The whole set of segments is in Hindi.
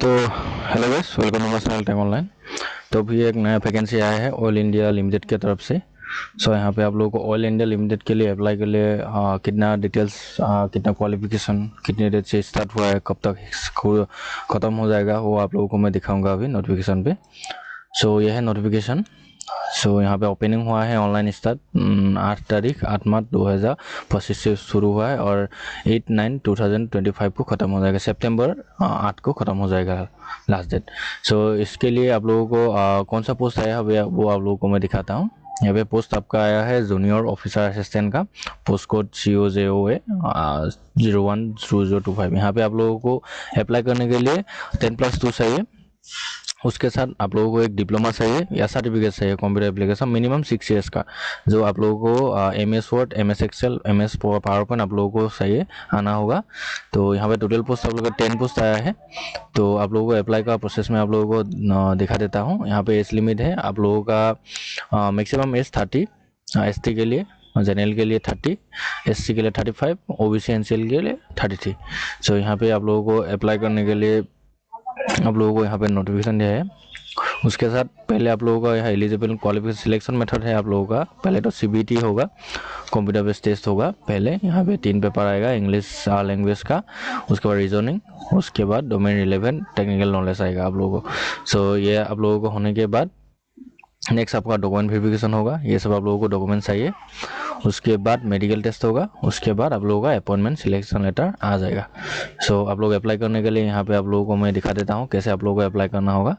तो hello guys, welcome to my channel Tech Online. तो अभी एक नया वैकेंसी आया है ऑयल इंडिया लिमिटेड की तरफ से। यहाँ पे आप लोगों को ऑयल इंडिया लिमिटेड के लिए अप्लाई के लिए कितना डिटेल्स, कितना क्वालिफिकेशन, कितने डेट से स्टार्ट हुआ है, कब तक ख़त्म हो जाएगा, वो आप लोगों को मैं दिखाऊंगा अभी नोटिफिकेशन पे। यह है नोटिफिकेशन। यहाँ पे ओपनिंग हुआ है ऑनलाइन स्टार्ट 8 मार्च 2025 से शुरू हुआ है और 8/9/2025 को ख़त्म हो जाएगा। सितंबर 8 को ख़त्म हो जाएगा लास्ट डेट। इसके लिए आप लोगों को कौन सा पोस्ट आया है वो आप लोगों को मैं दिखाता हूँ। यहाँ पे पोस्ट आपका आया है जूनियर ऑफिसर असिस्टेंट का, पोस्ट कोड COJOA 010025। यहाँ पे आप लोगों को अप्लाई करने के लिए 10+2 चाहिए। उसके साथ आप लोगों को एक डिप्लोमा चाहिए या सर्टिफिकेट चाहिए कंप्यूटर एप्लीकेशन मिनिमम 6 ईयर्स का, जो आप लोगों को MS Word, MS Excel, MS PowerPoint आप लोगों को चाहिए आना होगा। तो यहाँ पे टोटल पोस्ट आप लोगों का 10 पोस्ट आया है। तो आप लोगों को अप्लाई का प्रोसेस में आप लोगों को दिखा देता हूँ। यहाँ पे एज लिमिट है आप लोगों का मैक्सिमम एज 30, ST के लिए, जनरल के लिए 30, SC के लिए 35, OBC NCL के लिए 33। यहाँ पे आप लोगों को अप्लाई करने के लिए आप लोगों को यहाँ पे नोटिफिकेशन दिया है। उसके साथ पहले आप लोगों का यहाँ एलिजिबल क्वालिफिकेशन सिलेक्शन मेथड है। आप लोगों का पहले तो CBT होगा, कंप्यूटर बेस्ड टेस्ट होगा। पहले यहाँ पे 3 पेपर आएगा इंग्लिश लैंग्वेज का, उसके बाद रीजनिंग, उसके बाद डोमेन रिलेवेंट टेक्निकल नॉलेज आएगा आप लोगों को। ये आप लोगों को होने के बाद नेक्स्ट आपका डॉक्यूमेंट वेरिफिकेशन होगा। ये सब आप लोगों को डॉक्यूमेंट चाहिए। उसके बाद मेडिकल टेस्ट होगा। उसके बाद आप लोगों का अपॉइंटमेंट सिलेक्शन लेटर आ जाएगा। आप लोग अप्लाई करने के लिए यहाँ पे आप लोगों को मैं दिखा देता हूँ कैसे आप लोगों को अप्लाई करना होगा।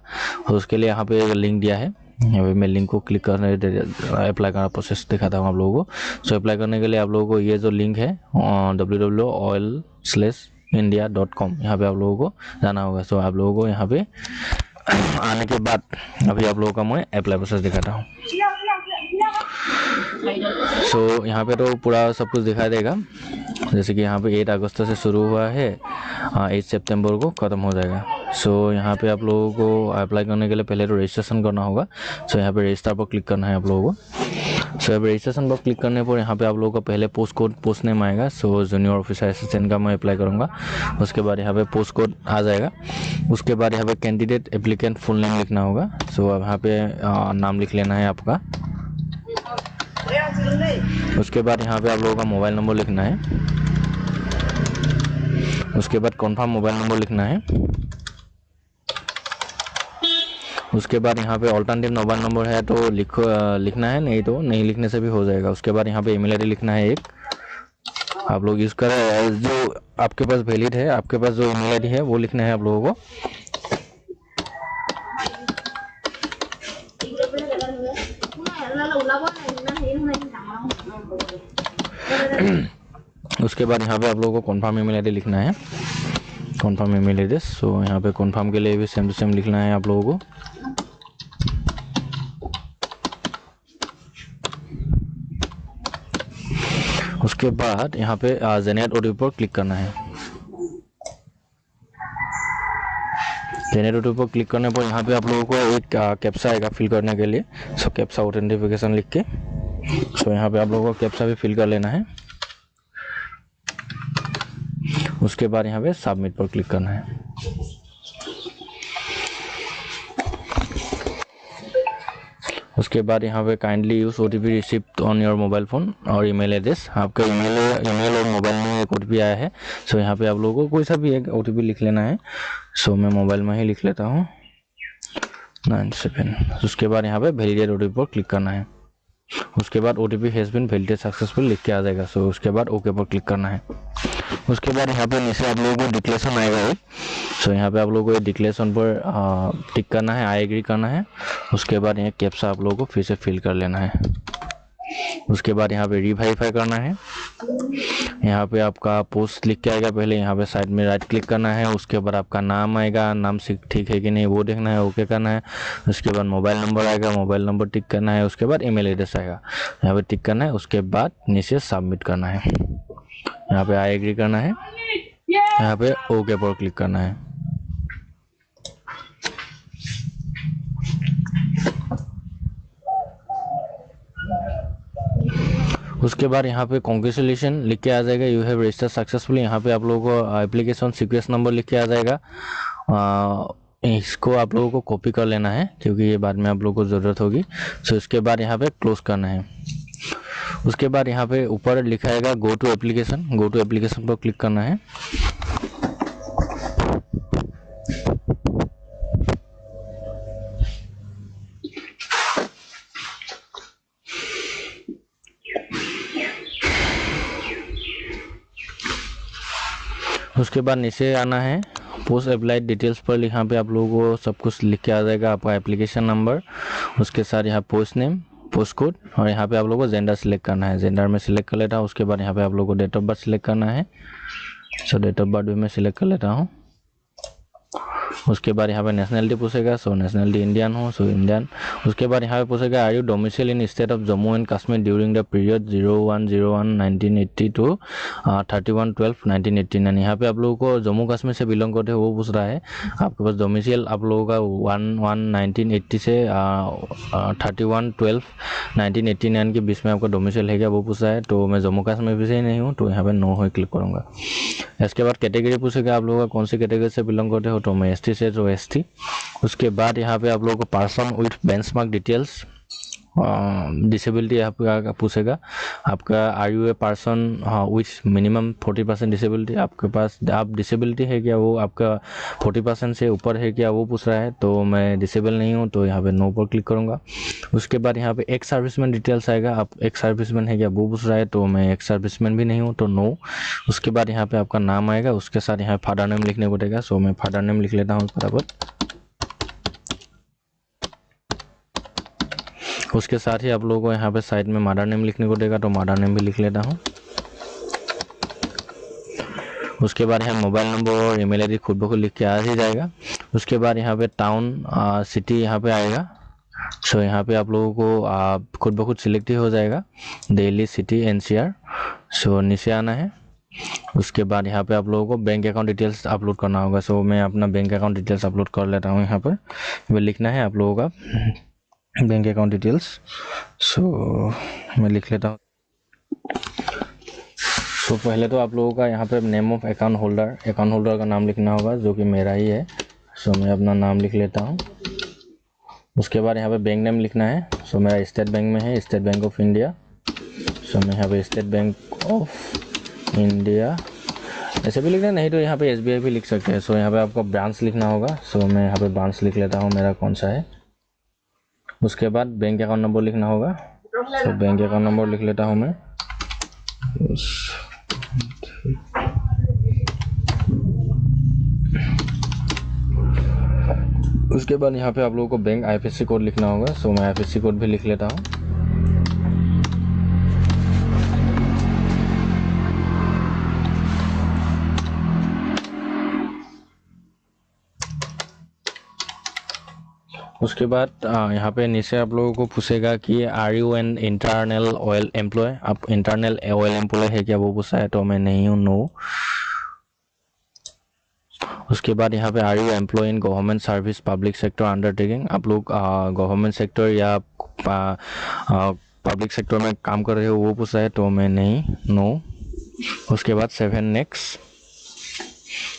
उसके लिए यहाँ पे एक लिंक दिया है, यहाँ पे मैं लिंक को क्लिक करने अप्लाई करना प्रोसेस दिखाता हूँ आप लोगों को। अप्लाई करने के लिए आप लोगों को ये जो लिंक है www.oil/india.com, यहाँ पे आप लोगों को जाना होगा। आप लोगों को यहाँ पे आने के बाद अभी आप लोगों का मैं अप्लाई प्रोसेस दिखाता हूँ। यहाँ पे तो पूरा सब कुछ दिखाई देगा। जैसे कि यहाँ पे 8 अगस्त से शुरू हुआ है, 8 सितंबर को ख़त्म हो जाएगा। यहाँ पे आप लोगों को अप्लाई करने के लिए पहले तो रजिस्ट्रेशन करना होगा। यहाँ पे रजिस्टर पर क्लिक करना है आप लोगों को। रजिस्ट्रेशन पर क्लिक करने पर यहाँ पे आप लोगों का पहले पोस्ट कोड, पोस्ट नेम आएगा। जूनियर ऑफिसर असिस्टेंट का मैं अप्लाई करूँगा। उसके बाद यहाँ पे पोस्ट कोड आ जाएगा। उसके बाद यहाँ पे कैंडिडेट एप्लीकेंट फुल नेम लिखना होगा। अब यहाँ पे नाम लिख लेना है आपका। उसके बाद यहाँ पे आप लोगों का मोबाइल नंबर लिखना है। उसके बाद कन्फर्म मोबाइल नंबर लिखना है। उसके बाद यहाँ पे ऑल्टरनेटिव मोबाइल नंबर है तो लिखना है, नहीं तो नहीं लिखने से भी हो जाएगा। उसके बाद यहाँ पे ईमेल आईडी लिखना है एक, आप लोग यूज़ करें जो आपके पास वैलिड है। आपके पास जो ईमेल आईडी है वो लिखना है आप लोगों को। उसके बाद यहाँ पे आप लोगों को कन्फर्म ईमेल आईडी लिखना है, कन्फर्म ईमेल एड्रेस। यहाँ पे कन्फर्म के लिए भी सेम टू सेम लिखना है आप लोगों को। उसके बाद यहाँ पे जेनरेट OTP पर क्लिक करना है। जेनरेट OTP पर क्लिक करने पर यहाँ पे आप लोगों को एक कैप्चा आएगा फिल करने के लिए। कैप्चा ऑथेंटिफिकेशन लिख के यहाँ पे आप लोगों को कैप्चा भी फिल कर लेना है। उसके बाद यहाँ पे सबमिट पर क्लिक करना है। उसके बाद यहाँ पे kindly use OTP received on your mobile phone और ईमेल एड्रेस। आपका ईमेल और मोबाइल में एक OTP आया है। यहाँ पे आप लोगों को कोई सा भी एक OTP लिख लेना है। मैं मोबाइल में ही लिख लेता हूँ 97। उसके बाद यहाँ पे वैलिडेट OTP पर क्लिक करना है। उसके बाद OTP has been validated successful लिख के आ जाएगा। उसके बाद ओके पर क्लिक करना है। उसके बाद यहाँ पे नीचे आप लोगों को डिक्लेरेशन आएगा एक। यहाँ पे आप लोगों को डिक्लेरेशन पर टिक करना है, आई एग्री करना है। उसके बाद यहाँ कैप्चा आप लोगों को फिर से फिल कर लेना है। उसके बाद यहाँ पे रीवेरीफाई करना है। यहाँ पे आपका पोस्ट लिख के आएगा पहले, यहाँ पे साइड में राइट क्लिक करना है। उसके बाद आपका नाम आएगा, नाम से ठीक है कि नहीं वो देखना है, ओके करना है। उसके बाद मोबाइल नंबर आएगा, मोबाइल नंबर टिक करना है। उसके बाद ईमेल एड्रेस आएगा, यहाँ पे टिक करना है। उसके बाद नीचे सबमिट करना है। यहाँ पे आई एग्री करना है, यहाँ पे ओके पर क्लिक करना है। उसके बाद यहाँ पे कॉन्ग्रेचुलेशन लिख के आ जाएगा, यू हैव रजिस्टर्ड सक्सेसफुली। यहाँ पे आप लोगों को एप्लीकेशन सीक्वेंस नंबर लिख के आ जाएगा। इसको आप लोगों को कॉपी कर लेना है क्योंकि ये बाद में आप लोगों को ज़रूरत होगी। सो इसके बाद यहाँ पे क्लोज करना है। उसके बाद यहाँ पे ऊपर लिखा है go to application, go to application पर क्लिक करना है। उसके बाद नीचे आना है, पोस्ट अप्लाइड डिटेल्स पर यहाँ पे आप लोगों को सब कुछ लिख के आ जाएगा, आपका एप्लीकेशन नंबर, उसके साथ यहाँ पोस्ट नेम, पोस्ट कोड, और यहाँ पे आप लोगों को जेंडर सिलेक्ट करना है। जेंडर में सिलेक्ट कर लेता हूँ। उसके बाद यहाँ पे आप लोगों को डेट ऑफ बर्थ सिलेक्ट करना है। सो डेट ऑफ बर्थ भी मैं सिलेक्ट कर लेता हूँ। उसके बाद यहाँ पे नेशनलिटी पूछेगा, सो नेशनलिटी इंडियन हो, सो इंडियन। उसके बाद यहाँ पे पूछेगा are you domicile in state of Jammu and Kashmir during the period 01/01/1980 to 31/12/1989। यहाँ पे आप लोगों को जम्मू कश्मीर से बिलोंग करते हो वो पूछ रहा है। आपके पास डोमिसाइल आप लोगों का 1/1/1980 से 31/12/1989 के बीच में आपका डोमिसाइल है क्या वो पूछ रहा है। तो मैं जम्मू कश्मीर से ही नहीं हूँ, तो यहाँ पे नो हो क्लिक करूँगा। इसके बाद कैटेगरी पूछेगा आप लोगों का कौन सी कैटेगरी से बिलोंग करते हो, तो मैं एसटी से, तो एसटी। उसके बाद यहाँ पे आप लोगों को person with benchmark details, disability यहाँ पे पूछेगा आपका are you a person with minimum 40% disability. आपके पास आप डिसेबिलिटी है क्या, वो आपका 40% से ऊपर है क्या वो पूछ रहा है। तो मैं डिसेबल नहीं हूँ, तो यहाँ पे नो पर क्लिक करूँगा। उसके बाद यहाँ पे एक सर्विसमैन डिटेल्स आएगा, आप एक सर्विसमैन है क्या वो पूछ रहा है। तो मैं एक सर्विसमैन भी नहीं हूँ, तो नो। उसके बाद यहाँ पे आपका नाम आएगा, उसके साथ यहाँ फादर नेम लिखने को देगा। सो मैं फादर नेम लिख लेता हूँ फटाफट। उसके साथ ही आप लोगों को यहाँ पे साइड में मदर नेम लिखने को देगा, तो मदर नेम भी लिख लेता हूँ। उसके बाद यहाँ मोबाइल नंबर और ईमेल आईडी खुद ब खुद लिख के आ ही जाएगा। उसके बाद यहाँ पे टाउन सिटी यहाँ पे आएगा। सो यहाँ पे आप लोगों को खुद ब खुद सिलेक्ट ही हो जाएगा, दिल्ली, सिटी, एनसीआर। सो नीचे आना है। उसके बाद यहाँ पे आप लोगों को बैंक अकाउंट डिटेल्स अपलोड करना होगा। सो मैं अपना बैंक अकाउंट डिटेल्स अपलोड कर लेता हूँ। यहाँ पर वो लिखना है आप लोगों का बैंक अकाउंट डिटेल्स। सो मैं लिख लेता हूँ। सो पहले तो आप लोगों का यहाँ पे नेम ऑफ अकाउंट होल्डर का नाम लिखना होगा, जो कि मेरा ही है। सो मैं अपना नाम लिख लेता हूँ। उसके बाद यहाँ पे बैंक नेम लिखना है। सो मेरा स्टेट बैंक में है, स्टेट बैंक ऑफ इंडिया। सो मैं यहाँ पे स्टेट बैंक ऑफ इंडिया ऐसे भी लिखना, नहीं तो यहाँ पे SBI भी लिख सकते हैं। सो यहाँ पे आपको ब्रांच लिखना होगा। सो मैं यहाँ पे ब्रांच लिख लेता हूँ, मेरा कौन सा है। उसके बाद बैंक अकाउंट नंबर लिखना होगा। तो बैंक अकाउंट नंबर लिख लेता हूँ मैं। उसके बाद यहाँ पे आप लोगों को बैंक IFSC कोड लिखना होगा। सो मैं IFSC कोड भी लिख लेता हूँ। उसके बाद यहाँ पे नीचे आप लोगों को पूछेगा कि are you an internal oil employ, आप इंटरनल ऑयल एम्प्लॉय है क्या वो पूछा है। तो मैं नहीं हूँ, नो। उसके बाद यहाँ पे are you employ in government service public sector undertaking, आप लोग गवर्नमेंट सेक्टर या पब्लिक सेक्टर में काम कर रहे हो वो पूछा है। तो मैं नहीं, नो। उसके बाद 7 नेक्स्ट।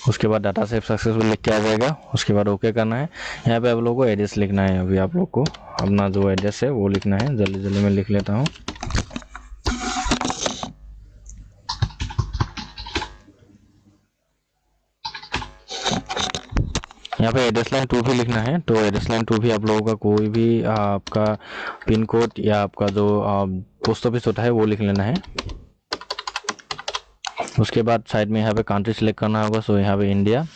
उसके बाद डाटा सेव सक्सेसफुल लिख के आ जाएगा। उसके बाद ओके करना है। यहाँ पे आप लोगों को एड्रेस लिखना है। अभी आप लोग को अपना जो एड्रेस है वो लिखना है। जल्दी जल्दी मैं लिख लेता हूँ। यहाँ पे एड्रेस लाइन 2 भी लिखना है। तो एड्रेस लाइन 2 भी आप लोगों का कोई भी आपका पिन कोड या आपका जो पोस्ट ऑफिस होता है वो लिख लेना है। उसके बाद साइड में यहाँ पे कंट्री सिलेक्ट करना होगा। सो यहाँ पे इंडिया।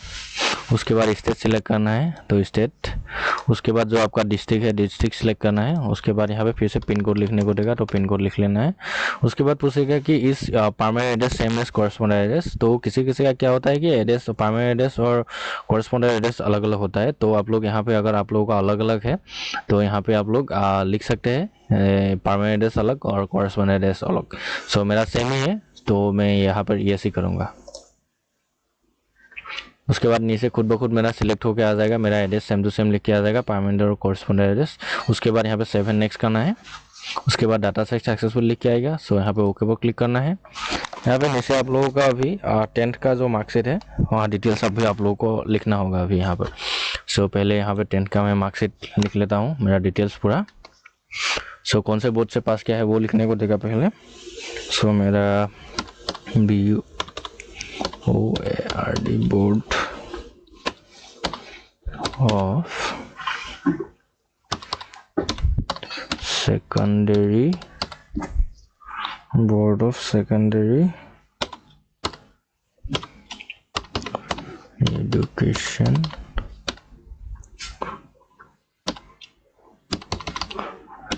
उसके बाद स्टेट सिलेक्ट करना है, तो स्टेट। उसके बाद जो आपका डिस्ट्रिक्ट है, डिस्ट्रिक्ट सिलेक्ट करना है। उसके बाद यहाँ पे फिर से पिन कोड लिखने को देगा, तो पिन कोड लिख लेना है। उसके बाद पूछेगा कि इस permanent address same as correspondent address. तो किसी किसी का क्या होता है कि एड्रेस, परमानेंट एड्रेस और कॉरेस्पॉन्डेंट एड्रेस अलग अलग होता है। तो आप लोग यहाँ पे अगर आप लोगों का अलग अलग है तो यहाँ पे आप लोग लिख सकते हैं परमानेंट एड्रेस अलग और कॉरेस्पॉन्डेंट एड्रेस अलग। सो मेरा सेम ही है, तो मैं यहाँ पर यस ही करूँगा। उसके बाद नीचे खुद ब खुद मेरा सिलेक्ट होकर आ जाएगा, मेरा एड्रेस सेम टू सेम लिख के आ जाएगा, परमानेंट और कॉरेस्पॉन्डेंट एड्रेस। उसके बाद यहाँ पे 7 नेक्स्ट करना है। उसके बाद डाटा सेट सक्सेसफुल लिख के आएगा। सो यहाँ पे ओके पर क्लिक करना है। यहाँ पे नीचे आप लोगों का अभी 10th का जो मार्कशीट है वहाँ डिटेल्स अभी आप लोगों को लिखना होगा अभी यहाँ पर। सो पहले यहाँ पे 10th का मैं मार्कशीट लिख लेता हूँ, मेरा डिटेल्स पूरा। सो कौन से बोर्ड से पास किया है वो लिखने को देगा पहले। सो मेरा BUOARD board of secondary, board of secondary education.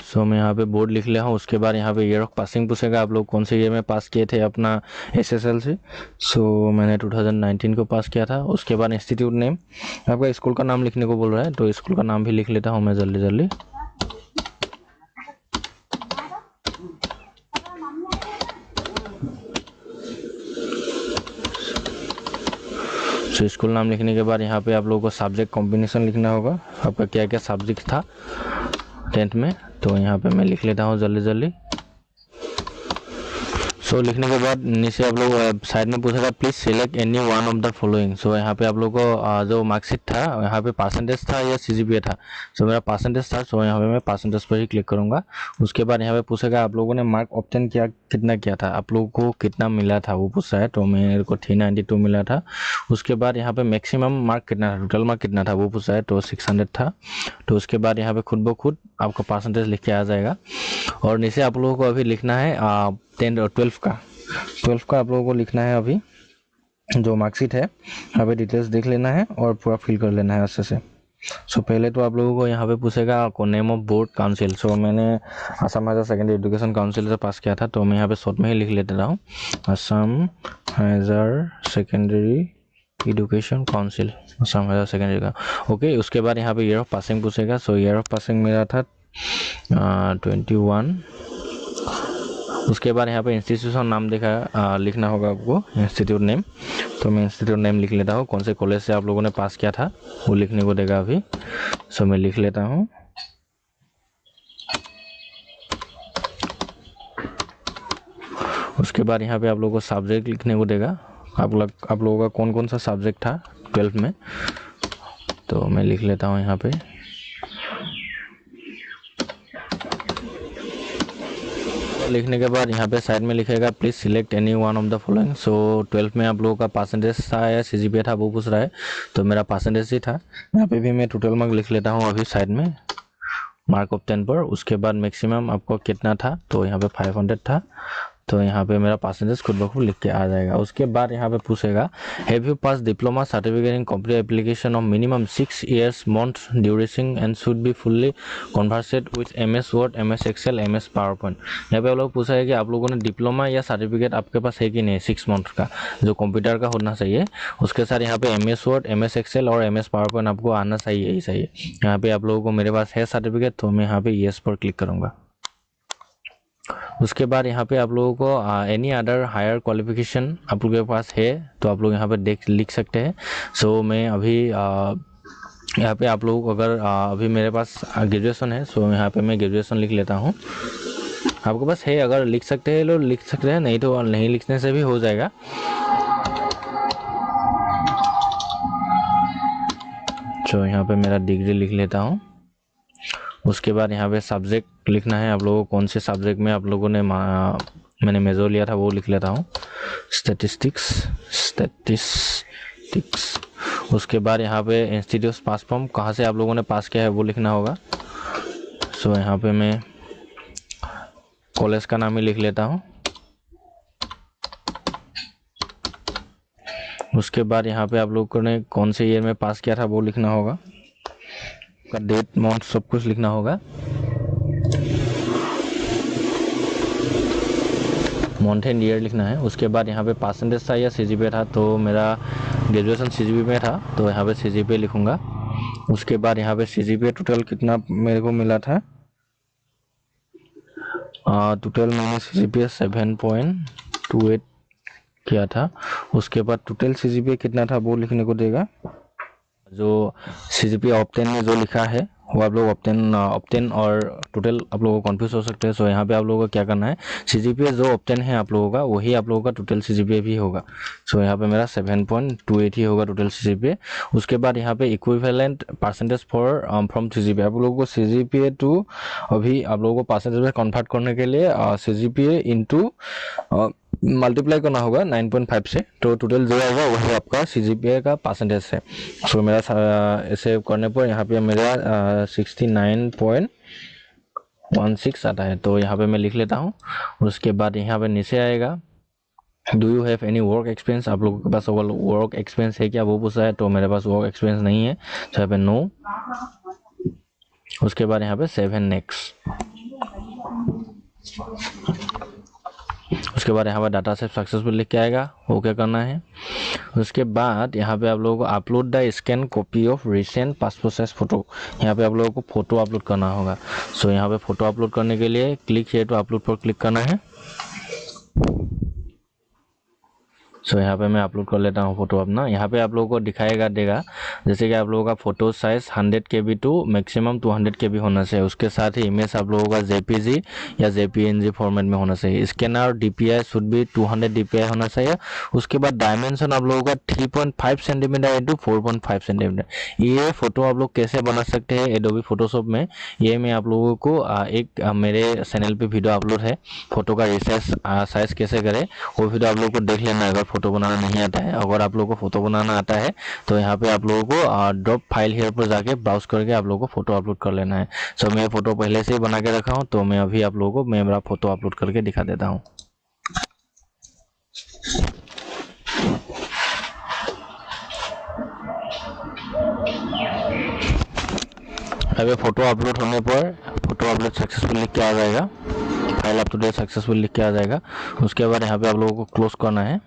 So मैं यहाँ पे बोर्ड लिख लिया हूँ। उसके बाद यहाँ पे ईयर ऑफ पासिंग पूछेगा, आप लोग कौन से ईयर में पास किए थे अपना SSL से। सो मैंने 2019 को पास किया था। उसके बाद इंस्टीट्यूट नेम, आपका स्कूल का नाम लिखने को बोल रहा है तो स्कूल का नाम भी लिख लेता हूँ मैं जल्दी जल्दी। तो स्कूल नाम लिखने के बाद यहाँ पे आप लोगों को सब्जेक्ट कॉम्बिनेशन लिखना होगा, आपका क्या क्या सब्जेक्ट था 10th में। तो यहाँ पे मैं लिख लेता हूँ जल्दी जल्दी। सो लिखने के बाद नीचे आप लोग साइड में पूछेगा please select any one of the following. So यहाँ पे आप लोग को जो मार्कशीट था यहाँ पे परसेंटेज था या CGPA था। सो मेरा परसेंटेज था, सो यहाँ पे मैं परसेंटेज पर ही क्लिक करूँगा। उसके बाद यहाँ पे पूछेगा आप लोगों ने मार्क ऑब्टेन किया कितना किया था, आप लोगों को कितना मिला था वो पूछ रहा है। तो मेरे को 392 मिला था। उसके बाद यहाँ पे मैक्सिमम मार्क कितना था, टोटल मार्क कितना था वो पूछ रहा है, तो 600 था। तो उसके बाद यहाँ पे खुद ब खुद आपका परसेंटेज लिख के आ जाएगा। और नीचे आप लोगों को अभी लिखना है 10 और 12 का आप लोगों को लिखना है अभी जो मार्कशीट है। यहाँ पे डिटेल्स देख लेना है और पूरा फिल कर लेना है अच्छे से। सो पहले तो आप लोगों को यहाँ पे पूछेगा name of board council. So मैंने Assam higher secondary education council से पास किया था तो मैं यहाँ पे शॉर्ट में ही लिख लेता हूँ Assam higher secondary education council, Assam higher secondary का। ओके, उसके बाद यहाँ पे ईयर ऑफ पासिंग पूछेगा। सो ईयर ऑफ पासिंग मेरा था 21। उसके बाद यहाँ पे इंस्टीट्यूशन नाम लिखना होगा आपको, इंस्टीट्यूट नेम। तो मैं इंस्टीट्यूट नेम लिख लेता हूँ, कौन से कॉलेज से आप लोगों ने पास किया था वो लिखने को देगा अभी। सो मैं लिख लेता हूँ। उसके बाद यहाँ पे आप लोगों को सब्जेक्ट लिखने को देगा, आप लोगों का कौन कौन सा सब्जेक्ट था 12th में। तो मैं लिख लेता हूँ यहाँ पे। लिखने के बाद यहाँ पे साइड में लिखेगा please select any one of the following. So 12th में आप लोगों का परसेंटेज था या CGPA था वो पूछ रहा है, तो मेरा परसेंटेज ही था। यहाँ पे भी मैं टोटल मार्क लिख लेता हूँ अभी साइड में, मार्क ऑफ 10 पर। उसके बाद मैक्सिमम आपको कितना था, तो यहाँ पे 500 था। तो यहाँ पे मेरा परसेंटेज खुद ब खुद लिख के आ जाएगा। उसके बाद यहाँ पे पूछेगा have you pass diploma certificate in computer application of minimum 6 years month duration and should be fully conversed with MS Word, MS Excel, MS PowerPoint. यहाँ पे आप लोग पूछा है कि आप लोगों ने डिप्लोमा या सर्टिफिकेट आपके पास है कि नहीं 6 मंथ का, जो कंप्यूटर का होना चाहिए। उसके साथ यहाँ पे MS वर्ड, MS एक्सेल और MS पावर पॉइंट आपको आना चाहिए ही चाहिए। यहाँ पे आप लोगों को मेरे पास है सर्टिफिकेट, तो मैं यहाँ पे येस पर क्लिक करूँगा। उसके बाद यहाँ पे आप लोगों को एनी अदर हायर क्वालिफिकेशन आप लोगों के पास है तो आप लोग यहाँ पे लिख सकते हैं। सो मैं अभी यहाँ पे आप लोग अगर अभी मेरे पास ग्रेजुएशन है, सो यहाँ पे मैं ग्रेजुएशन लिख लेता हूँ। आपके पास है अगर लिख सकते हैं लोग लिख सकते हैं, नहीं तो नहीं लिखने से भी हो जाएगा। तो यहाँ पे मेरा डिग्री लिख लेता हूँ। उसके बाद यहाँ पे सब्जेक्ट लिखना है आप लोगों को, कौन से सब्जेक्ट में आप लोगों ने मैंने मेजर लिया था वो लिख लेता हूँ, स्टैटिस्टिक्स। उसके बाद यहाँ पे इंस्टीट्यूट पास फॉर्म, कहाँ से आप लोगों ने पास किया है वो लिखना होगा। सो यहाँ पे मैं कॉलेज का नाम ही लिख लेता हूँ। उसके बाद यहाँ पे आप लोगों ने कौन से ईयर में पास किया था वो लिखना होगा, का डेट मंथ सब कुछ लिखना होगा। मंथ एंड ईयर लिखना है। उसके बाद यहाँ पे परसेंटेज था या CGPA था, तो मेरा ग्रेजुएशन CGPA में था तो यहाँ पे CGPA लिखूंगा। उसके बाद यहाँ पे CGPA टोटल कितना मेरे को मिला था, टोटल मैंने CGPA 7.28 किया था। उसके बाद टोटल CGPA कितना था वो लिखने को देगा, जो CGPA ऑफ 10 में जो लिखा है वो आप लोग ऑप्टेन और टोटल आप लोगों को कंफ्यूज हो सकते हैं। सो यहाँ पे आप लोगों को क्या करना है, CGPA जो ऑप्टेन है आप लोगों का वही आप लोगों का टोटल CGPA भी होगा। सो यहाँ पे मेरा 7.28 ही होगा टोटल CGPA। उसके बाद यहाँ पे equivalent percentage for from CGPA, आप लोगों को CGPA टू अभी आप लोगों को परसेंटेज में कन्वर्ट करने के लिए CGPA इंटू मल्टीप्लाई करना होगा 9.5 से, तो टोटल जो आएगा वही आपका CGPA का परसेंटेज है। सो मेरा ऐसे करने पर यहाँ पे मेरा 69.16 आता है, तो यहाँ पे मैं लिख लेता हूँ। उसके बाद यहाँ पे नीचे आएगा do you have any work experience, आप लोगों के पास वर्क एक्सपीरियंस है क्या वो पूछा है, तो मेरे पास वर्क एक्सपीरियंस नहीं है, तो यहाँ पे नो। उसके बाद यहाँ पे 7 नेक्स्ट। उसके बाद यहाँ पर डाटा सेट सक्सेसफुल लिख के आएगा, वो क्या करना है। उसके बाद यहाँ पे आप लोगों को upload the scan copy of recent passport size photo, यहाँ पे आप लोगों को फोटो अपलोड करना होगा। सो यहाँ पे फोटो अपलोड करने के लिए क्लिक हियर टू अपलोड पर क्लिक करना है। सो यहाँ पे मैं अपलोड कर लेता हूँ फोटो अपना। यहाँ पे आप लोगों को दिखाएगा देगा जैसे कि आप लोगों का photo size 100 KB to maximum 200 KB होना चाहिए। उसके साथ ही इमेज आप लोगों का JPG या JPNG फॉर्मेट में होना चाहिए। स्कैनर DPI शुड भी 200 DPI होना चाहिए। उसके बाद डायमेंशन आप लोगों का 3.5 सेंटीमीटर इंटू 4.5 सेंटीमीटर। ये फोटो आप लोग कैसे बना सकते हैं एडोबी फोटोशॉप में, ये मैं आप लोगों को एक मेरे चैनल पे वीडियो अपलोड है, फोटो का रिसाइज साइज कैसे करें, वो वीडियो आप लोगों को देख लेना अगर फोटो बनाना नहीं आता है। अगर आप लोगों को फोटो बनाना आता है तो यहाँ पे आप लोगों को ड्रॉप फाइल हियर पर जाके ब्राउज करके आप लोगों को फोटो अपलोड कर लेना है। सो मैं फोटो पहले से ही बना के रखा हूँ, तो मैं अभी आप लोगों को मेरा फोटो अपलोड करके दिखा देता हूँ। अभी फोटो अपलोड होने पर फोटो अपलोड सक्सेसफुल लिख के आ जाएगा, file up to date successful लिख के आ जाएगा। उसके बाद यहाँ पे आप लोगों को क्लोज करना है।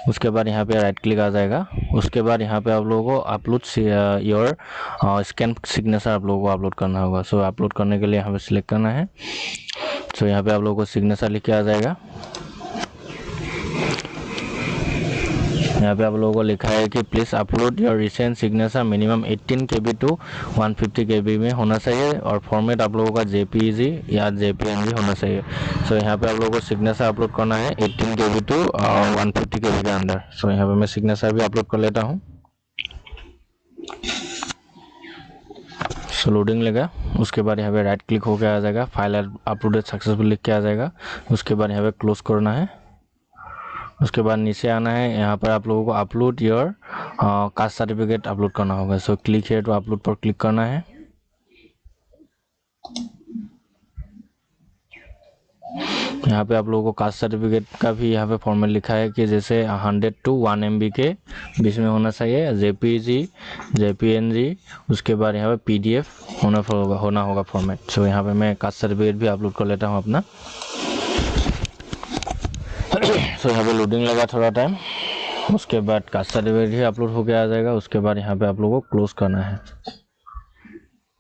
उसके बाद यहाँ पे राइट क्लिक आ जाएगा। उसके बाद यहाँ पे आप लोगों को अपलोड योर स्कैन सिग्नेचर आप लोगों को अपलोड करना होगा। सो अपलोड करने के लिए यहाँ पे सिलेक्ट करना है। सो यहाँ पे आप लोगों को सिग्नेचर लिख के आ जाएगा। यहाँ पे आप लोगों को लिखा है कि please upload your recent signature minimum 18 KB to 150 KB में होना चाहिए और फॉर्मेट आप लोगों का JPG या JPNG होना चाहिए। सो यहाँ पे आप लोगों को सिग्नेचर अपलोड करना है 18 KB टू 150 KB के अंदर। सो यहाँ पे मैं सिग्नेचर भी अपलोड कर लेता हूँ। सो लोडिंग लेगा। उसके बाद यहाँ पे राइट क्लिक होकर आ जाएगा, फाइल अपलोडेड सक्सेसफुल लिख के आ जाएगा। उसके बाद यहाँ पे क्लोज करना है। उसके बाद नीचे आना है, यहाँ पर आप लोगों को upload your caste certificate upload करना होगा। So click here to upload पर क्लिक करना है। यहाँ पे आप लोगों को कास्ट सर्टिफिकेट का भी यहाँ पे फॉर्मेट लिखा है कि जैसे 100 टू 1 MB के बीच में होना चाहिए, JPG JPNG। उसके बाद यहाँ पे PDF होना होगा फॉर्मेट। सो यहाँ पे मैं कास्ट सर्टिफिकेट भी अपलोड कर लेता हूँ अपना। सो यहाँ पे लोडिंग लगा थोड़ा टाइम। उसके बाद कास्ट सर्टिफिकेट ही अपलोड होकर आ जाएगा। उसके बाद यहाँ पे आप लोगों को क्लोज करना है,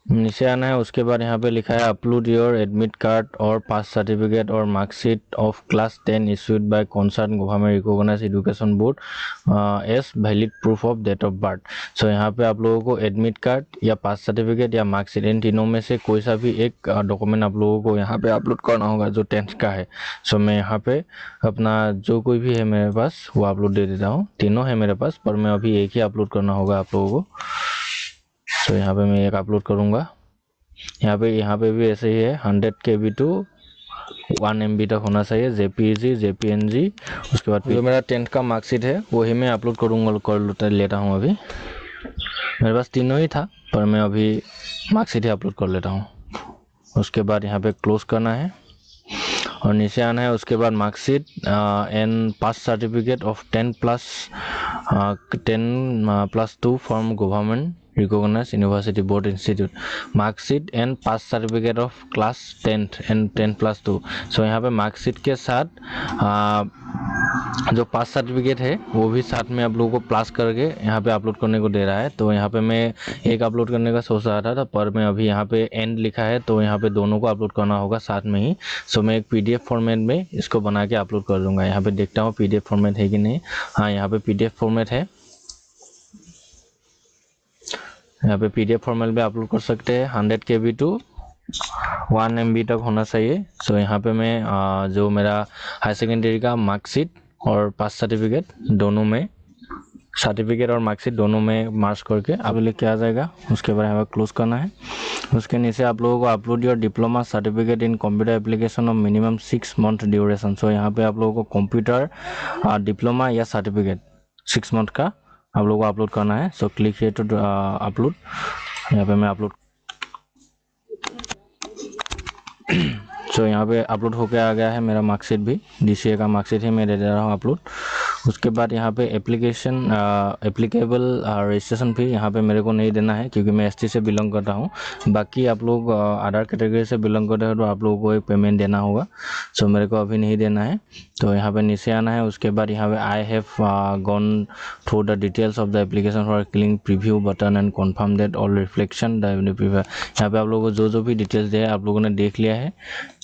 नीचे आना है। उसके बाद यहाँ पे लिखा है अपलोड योर एडमिट कार्ड और पास सर्टिफिकेट और marksheet of class 10 issued by concern government recognised education board as valid proof of date of birth. So यहाँ पे आप लोगों को एडमिट कार्ड या पास सर्टिफिकेट या मार्कशीट इन तीनों में से कोई सा भी एक डॉक्यूमेंट आप लोगों को यहाँ पे अपलोड करना होगा जो 10th का है। सो मैं यहाँ पे अपना जो कोई भी है मेरे पास वो अपलोड दे देता हूँ। तीनों है मेरे पास पर मैं अभी एक ही अपलोड करना होगा आप लोगों को। तो यहाँ पे मैं एक अपलोड करूँगा। यहाँ पे भी ऐसे ही है, 100 KB टू 1 MB तक होना चाहिए, JPG JPNG। उसके बाद जो मेरा 10th का मार्कशीट है वही मैं अपलोड कर लेता हूँ। अभी मेरे पास तीनों ही था पर मैं अभी मार्कशीट ही अपलोड कर लेता हूँ। उसके बाद यहाँ पे क्लोज करना है और नीचे आना है। उसके बाद marksheet and pass certificate of 10+2 from government recognised university board institute, marksheet and pass certificate of class 10th and 10+2। So यहाँ पे मार्कशीट के साथ जो पास सर्टिफिकेट है वो भी साथ में आप लोगों को प्लस करके यहाँ पे अपलोड करने को दे रहा है। तो यहाँ पे मैं एक अपलोड करने का सोच रहा था पर मैं अभी यहाँ पे एंड लिखा है तो यहाँ पे दोनों को अपलोड करना होगा साथ में ही। सो मैं एक PDF फॉर्मेट में इसको बना के अपलोड कर दूंगा। यहाँ पे देखता हूँ PDF फॉर्मेट है कि नहीं। हाँ, यहाँ पे PDF फॉर्मेट है। यहाँ पे PDF फॉर्मेट भी अपलोड कर सकते हैं। 100 KB टू 1 MB तक होना चाहिए। सो यहाँ पे मैं जो मेरा हाई सेकेंडरी का मार्कशीट और पास सर्टिफिकेट दोनों में, सर्टिफिकेट और मार्कशीट दोनों में मार्च करके आप लिख के आ जाएगा। उसके बाद यहाँ पर क्लोज करना है। उसके नीचे आप लोगों को upload your diploma certificate in computer application of minimum 6 month duration. So यहाँ पे आप लोगों को कंप्यूटर डिप्लोमा या सर्टिफिकेट 6 मंथ का आप लोगों को अपलोड करना है। So click here to upload. यहाँ पे मैं अपलोड सो यहाँ पे अपलोड होके आ गया है मेरा मार्कशीट भी, DCA का मार्कशीट ही मैं दे रहा हूँ अपलोड। उसके बाद यहाँ पे एप्लीकेशन एप्लीकेबल रजिस्ट्रेशन फी यहाँ पे मेरे को नहीं देना है क्योंकि मैं ST से बिलोंग करता हूँ। बाकी आप लोग अदर कैटेगरी से बिलोंग करते हो तो आप लोगों को एक पेमेंट देना होगा। सो मेरे को अभी नहीं देना है। तो यहाँ पे नीचे आना है। उसके बाद यहाँ पे I have gone through the details of the application for click preview button and confirm that all reflection the यहाँ पे आप लोगों को जो भी डिटेल्स दिया है आप लोगों ने देख लिया है,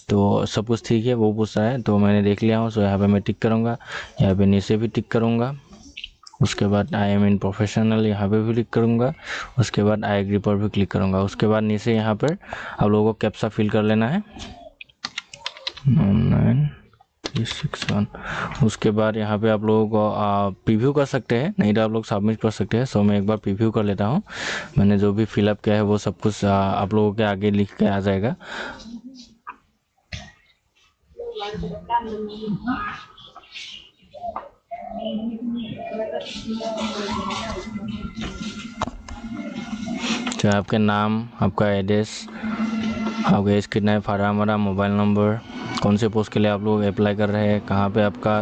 तो सब कुछ ठीक है वो पूछ रहा है, तो मैंने देख लिया हूँ। सो यहाँ पे मैं टिक करूँगा, यहाँ पे नीचे भी टिक करूँगा। उसके बाद आई एम इन प्रोफेशनल यहाँ पे भी क्लिक करूँगा। उसके बाद आई एग्री पर भी क्लिक करूँगा। उसके बाद नीचे यहाँ पर आप लोगों को कैप्चा फिल कर लेना है 9361। उसके बाद यहाँ पे आप लोगों को प्रीव्यू कर सकते हैं, नहीं तो आप लोग सबमिट कर सकते हैं। सो मैं एक बार प्रीव्यू कर लेता हूँ। मैंने जो भी फिलअप किया है वो सब कुछ आप लोगों के आगे लिख के आ जाएगा। तो आपके नाम, आपका एड्रेस, आपका एज कितना है, फादर मदर, मोबाइल नंबर, कौन से पोस्ट के लिए आप लोग अप्लाई कर रहे हैं, कहाँ पे आपका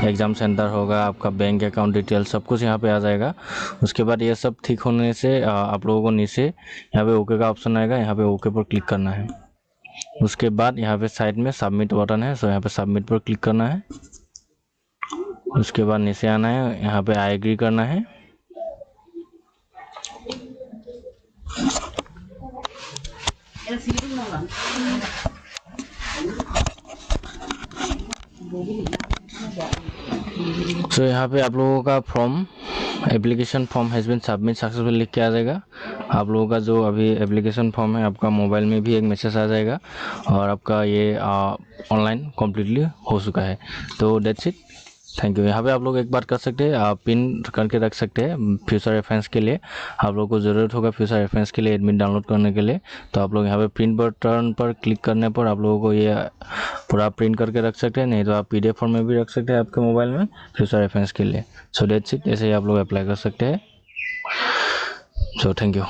एग्ज़ाम सेंटर होगा, आपका बैंक अकाउंट डिटेल सब कुछ यहाँ पे आ जाएगा। उसके बाद ये सब ठीक होने से आप लोगों को नीचे यहाँ पे ओके का ऑप्शन आएगा, यहाँ पे ओके पर क्लिक करना है। उसके बाद यहाँ पे साइड में सबमिट बटन है, सो यहाँ पे सबमिट पर क्लिक करना है। उसके बाद नीचे आना है, यहाँ पे आई एग्री करना है। सो यहाँ पे आप लोगों का form application form has been submit successful लिख के आ जाएगा। आप लोगों का जो अभी एप्लीकेशन फॉर्म है आपका मोबाइल में भी एक मैसेज आ जाएगा और आपका ये ऑनलाइन कम्प्लीटली हो चुका है। तो दैट्स इट, थैंक यू। यहाँ पे आप लोग एक बार कर सकते हैं, आप पिन करके रख सकते हैं फ्यूचर रेफरेंस के लिए। आप लोगों को ज़रूरत होगा फ्यूचर रेफरेंस के लिए एडमिट डाउनलोड करने के लिए, तो आप लोग यहाँ पे प्रिंट बटन पर क्लिक करने पर आप लोगों को ये पूरा प्रिंट करके रख सकते हैं, नहीं तो आप PDF फॉर्म में भी रख सकते हैं आपके मोबाइल में फ्यूचर रेफरेंस के लिए। सो दैट्स इट, ऐसे ही आप लोग अप्लाई कर सकते हैं। So thank you.